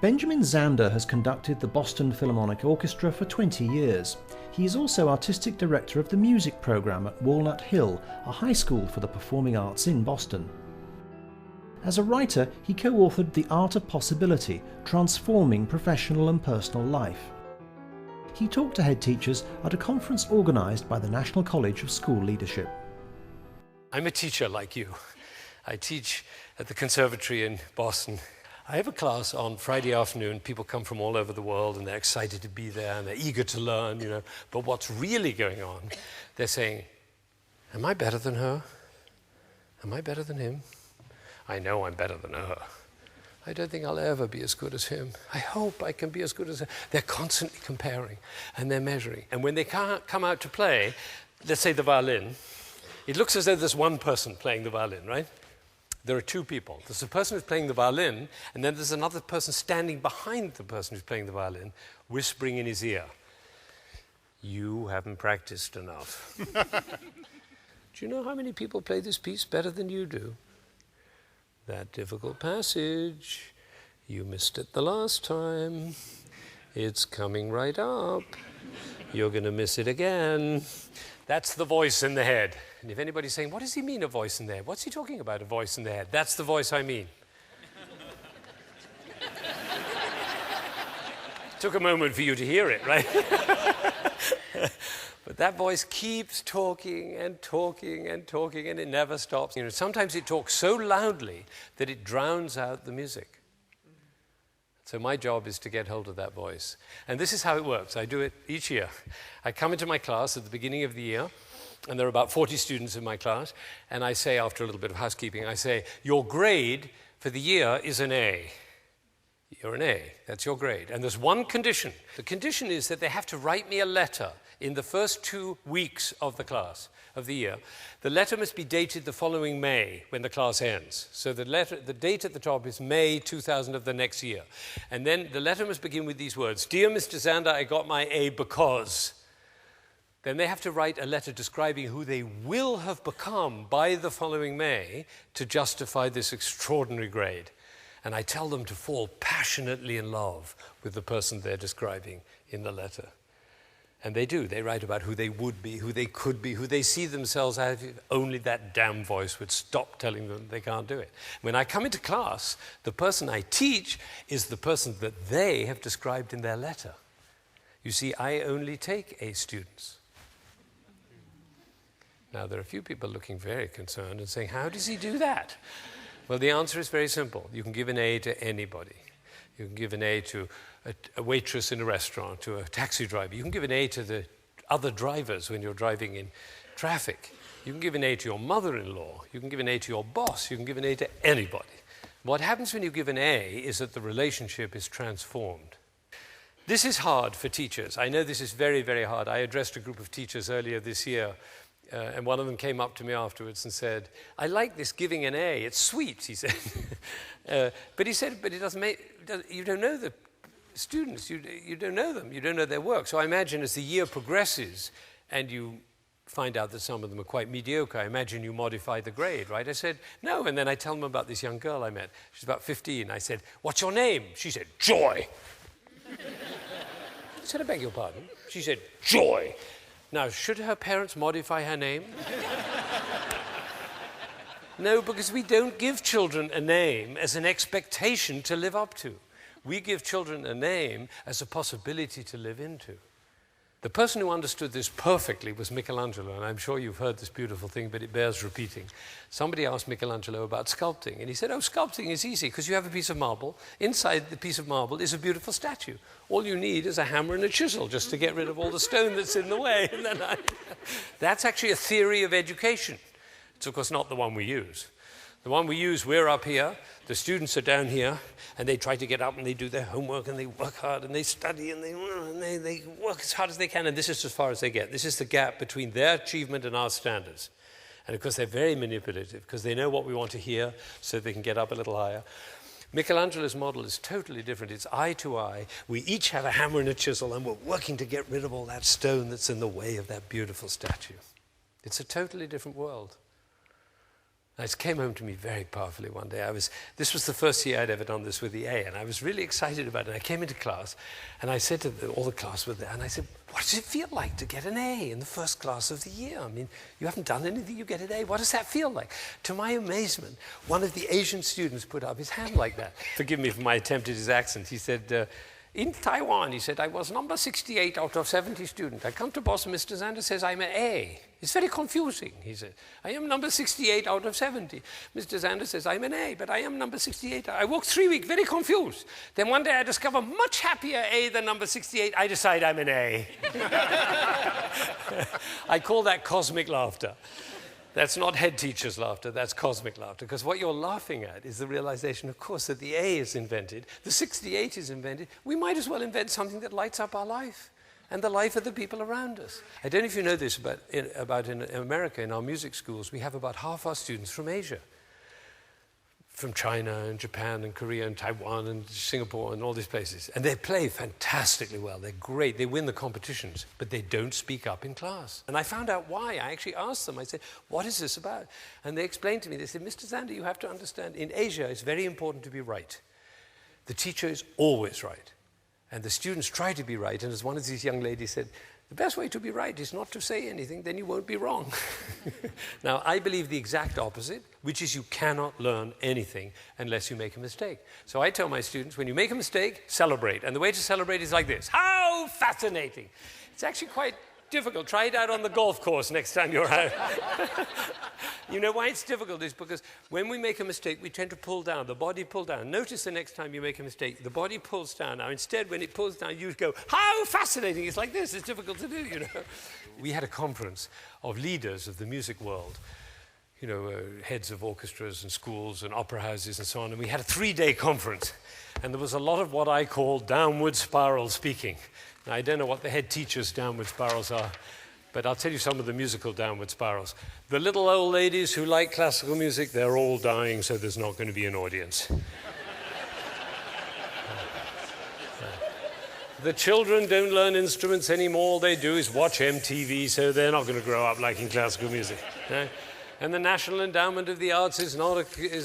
Benjamin Zander has conducted the Boston Philharmonic Orchestra for 20 years. He is also artistic director of the music program at Walnut Hill, a high school for the performing arts in Boston. As a writer, he co-authored The Art of Possibility, Transforming Professional and Personal Life. He talked to head teachers at a conference organised by the National College of School Leadership. I'm a teacher like you. I teach at the Conservatory in Boston. I have a class on Friday afternoon. People come from all over the world and they're excited to be there and they're eager to learn, you know. But what's really going on, they're saying, am I better than her? Am I better than him? I know I'm better than her. I don't think I'll ever be as good as him. I hope I can be as good as her. They're constantly comparing and they're measuring. And when they come out to play, let's say the violin, it looks as though there's one person playing the violin, right? There are two people. There's a person who's playing the violin, and then there's another person standing behind the person who's playing the violin, whispering in his ear, you haven't practiced enough. Do you know how many people play this piece better than you do? That difficult passage, you missed it the last time. It's coming right up. You're going to miss it again. That's the voice in the head. And if anybody's saying, what does he mean, a voice in the head? What's he talking about, a voice in the head? That's the voice I mean. Took a moment for you to hear it, right? But that voice keeps talking and talking and talking, and it never stops. You know, sometimes it talks so loudly that it drowns out the music. So my job is to get hold of that voice. And this is how it works. I do it each year. I come into my class at the beginning of the year, and there are about 40 students in my class, and I say, after a little bit of housekeeping, I say, your grade for the year is an A. You're an A. That's your grade. And there's one condition. The condition is that they have to write me a letter in the first 2 weeks of the class, of the year. The letter must be dated the following May, when the class ends. So the date at the top is May 2000 of the next year. And then the letter must begin with these words, Dear Mr. Zander, I got my A because. Then they have to write a letter describing who they will have become by the following May to justify this extraordinary grade. And I tell them to fall passionately in love with the person they're describing in the letter. And they do. They write about who they would be, who they could be, who they see themselves as if only that damn voice would stop telling them they can't do it. When I come into class, the person I teach is the person that they have described in their letter. You see, I only take A students. Now, there are a few people looking very concerned and saying, how does he do that? Well, the answer is very simple. You can give an A to anybody. You can give an A to a waitress in a restaurant, to a taxi driver. You can give an A to the other drivers when you're driving in traffic. You can give an A to your mother-in-law. You can give an A to your boss. You can give an A to anybody. What happens when you give an A is that the relationship is transformed. This is hard for teachers. I know this is very, very hard. I addressed a group of teachers earlier this year, and one of them came up to me afterwards and said, I like this giving an A. It's sweet, he said. But he said, but it doesn't make, you don't know the students. You don't know them. You don't know their work. So I imagine as the year progresses and you find out that some of them are quite mediocre, I imagine you modify the grade, right? I said, no. And then I tell them about this young girl I met. She's about 15. I said, what's your name? She said, Joy. I said, I beg your pardon? She said, Joy. Now, should her parents modify her name? No, because we don't give children a name as an expectation to live up to. We give children a name as a possibility to live into. The person who understood this perfectly was Michelangelo, and I'm sure you've heard this beautiful thing, but it bears repeating. Somebody asked Michelangelo about sculpting, and he said, oh, sculpting is easy, because you have a piece of marble. Inside the piece of marble is a beautiful statue. All you need is a hammer and a chisel just to get rid of all the stone that's in the way. And then That's actually a theory of education. It's, of course, not the one we use. The one we use, we're up here, the students are down here, and they try to get up and they do their homework and they work hard and they study and they work as hard as they can, and this is as far as they get. This is the gap between their achievement and our standards. And of course, they're very manipulative because they know what we want to hear so they can get up a little higher. Michelangelo's model is totally different. It's eye to eye. We each have a hammer and a chisel and we're working to get rid of all that stone that's in the way of that beautiful statue. It's a totally different world. It came home to me very powerfully one day. This was the first year I'd ever done this with the A, and I was really excited about it. I came into class, and I said to all the class were there, and I said, what does it feel like to get an A in the first class of the year? I mean, you haven't done anything, you get an A. What does that feel like? To my amazement, one of the Asian students put up his hand like that. Forgive me for my attempt at his accent. He said, in Taiwan, he said, I was number 68 out of 70 students. I come to Boston, Mr. Zander says I'm an A. It's very confusing, he said. I am number 68 out of 70. Mr. Zander says I'm an A, but I am number 68. I walked 3 weeks, very confused. Then one day I discover much happier A than number 68. I decide I'm an A. I call that cosmic laughter. That's not head teacher's laughter, that's cosmic laughter. Because what you're laughing at is the realization, of course, that the A is invented, the 68 is invented. We might as well invent something that lights up our life and the life of the people around us. I don't know if you know this, but in America, in our music schools, we have about half our students from Asia. From China and Japan and Korea and Taiwan and Singapore and all these places. And they play fantastically well. They're great. They win the competitions, but they don't speak up in class. And I found out why. I actually asked them. I said, what is this about? And they explained to me. They said, Mr. Zander, you have to understand, in Asia, it's very important to be right. The teacher is always right. And the students try to be right. And as one of these young ladies said, the best way to be right is not to say anything, then you won't be wrong. Now, I believe the exact opposite, which is you cannot learn anything unless you make a mistake. So I tell my students, when you make a mistake, celebrate. And the way to celebrate is like this. How fascinating. It's actually quite difficult. Try it out on the golf course next time you're out. You know why it's difficult is because when we make a mistake, we tend to pull down, the body pull down. Notice the next time you make a mistake, the body pulls down. Now, instead, when it pulls down, you go, how fascinating. It's like this. It's difficult to do, you know. We had a conference of leaders of the music world, you know, heads of orchestras and schools and opera houses and so on, and we had a 3-day conference. And there was a lot of what I call downward spiral speaking. Now, I don't know what the head teacher's downward spirals are, but I'll tell you some of the musical downward spirals. The little old ladies who like classical music, they're all dying, so there's not going to be an audience. The children don't learn instruments anymore. All they do is watch MTV, so they're not going to grow up liking classical music. And the National Endowment of the Arts is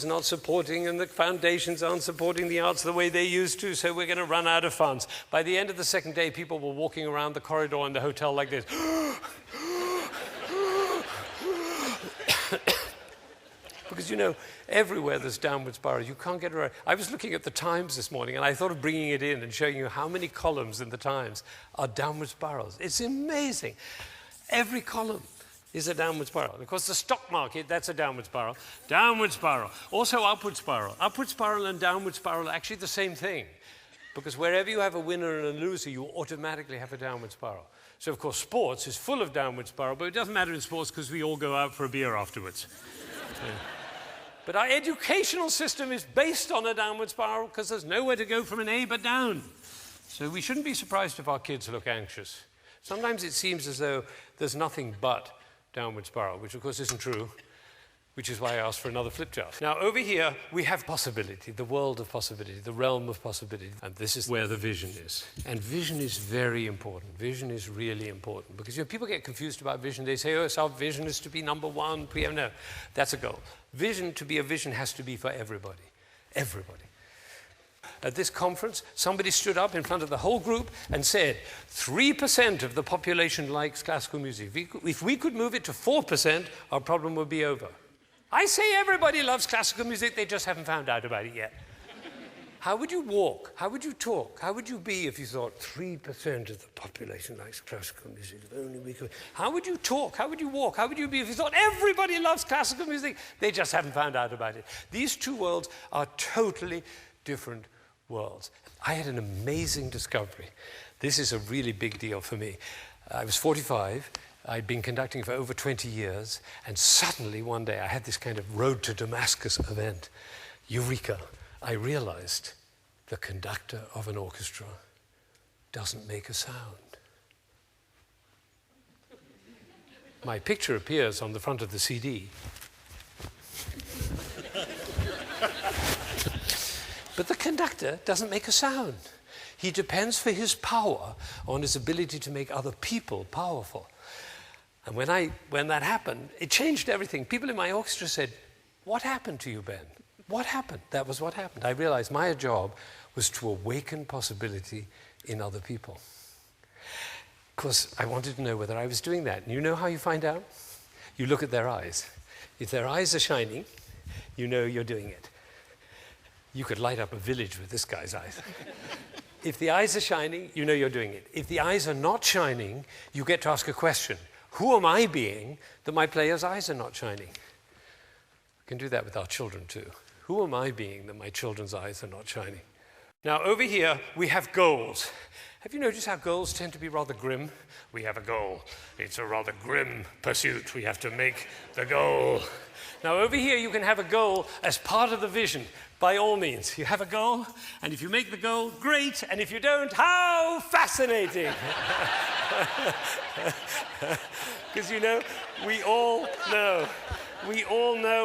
not supporting, and the foundations aren't supporting the arts the way they used to, so we're going to run out of funds. By the end of the second day, people were walking around the corridor in the hotel like this. Because, you know, everywhere there's downward spiral. You can't get around. I was looking at the Times this morning, and I thought of bringing it in and showing you how many columns in the Times are downward spirals. It's amazing. Every column is a downward spiral. Of course, the stock market, that's a downward spiral. Downward spiral. Also upward spiral. Upward spiral and downward spiral are actually the same thing. Because wherever you have a winner and a loser, you automatically have a downward spiral. So, of course, sports is full of downward spiral, but it doesn't matter in sports because we all go out for a beer afterwards. Yeah. But our educational system is based on a downward spiral because there's nowhere to go from an A but down. So we shouldn't be surprised if our kids look anxious. Sometimes it seems as though there's nothing but downward spiral, which of course isn't true, which is why I asked for another flip chart. Now over here we have possibility, the world of possibility, the realm of possibility, and this is where the vision is. And vision is very important. Vision is really important because, you know, people get confused about vision. They say, oh, so our vision is to be number one. No, that's a goal. Vision, to be a vision, has to be for everybody. Everybody. At this conference, somebody stood up in front of the whole group and said, 3% of the population likes classical music. If we could move it to 4%, our problem would be over. I say everybody loves classical music, they just haven't found out about it yet. How would you walk? How would you talk? How would you be if you thought 3% of the population likes classical music? If only we could. How would you talk? How would you walk? How would you be if you thought everybody loves classical music? They just haven't found out about it. These two worlds are totally different worlds. I had an amazing discovery. This is a really big deal for me. I was 45. I'd been conducting for over 20 years, and suddenly one day I had this kind of road to Damascus event. Eureka! I realized the conductor of an orchestra doesn't make a sound. My picture appears on the front of the CD. But the conductor doesn't make a sound. He depends for his power on his ability to make other people powerful. And when that happened, it changed everything. People in my orchestra said, What happened to you, Ben? What happened? That was what happened. I realized my job was to awaken possibility in other people. Because I wanted to know whether I was doing that. And you know how you find out? You look at their eyes. If their eyes are shining, you know you're doing it. You could light up a village with this guy's eyes. If the eyes are shining, you know you're doing it. If the eyes are not shining, you get to ask a question. Who am I being that my player's eyes are not shining? We can do that with our children too. Who am I being that my children's eyes are not shining? Now over here, we have goals. Have you noticed how goals tend to be rather grim? We have a goal. It's a rather grim pursuit. We have to make the goal. Now over here, you can have a goal as part of the vision. By all means, you have a goal, and if you make the goal, great, and if you don't, how fascinating. Because you know, we all know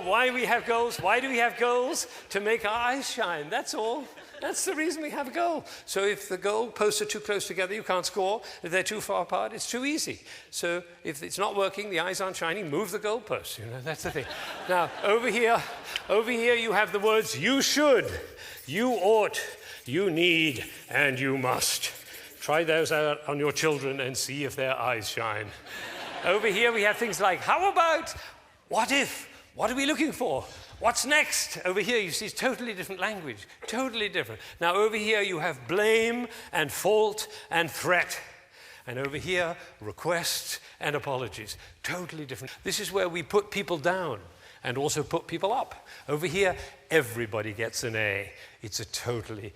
why we have goals. Why do we have goals? To make our eyes shine, that's all. That's the reason we have a goal. So if the goal posts are too close together, you can't score. If they're too far apart, it's too easy. So if it's not working, the eyes aren't shining, move the goalposts. You know, that's the thing. Now, over here you have the words you should, you ought, you need, and you must. Try those out on your children and see if their eyes shine. Over here we have things like, how about, what if, what are we looking for? What's next? Over here, you see, it's totally different language, totally different. Now, over here, you have blame and fault and threat. And over here, requests and apologies, totally different. This is where we put people down and also put people up. Over here, everybody gets an A. It's a totally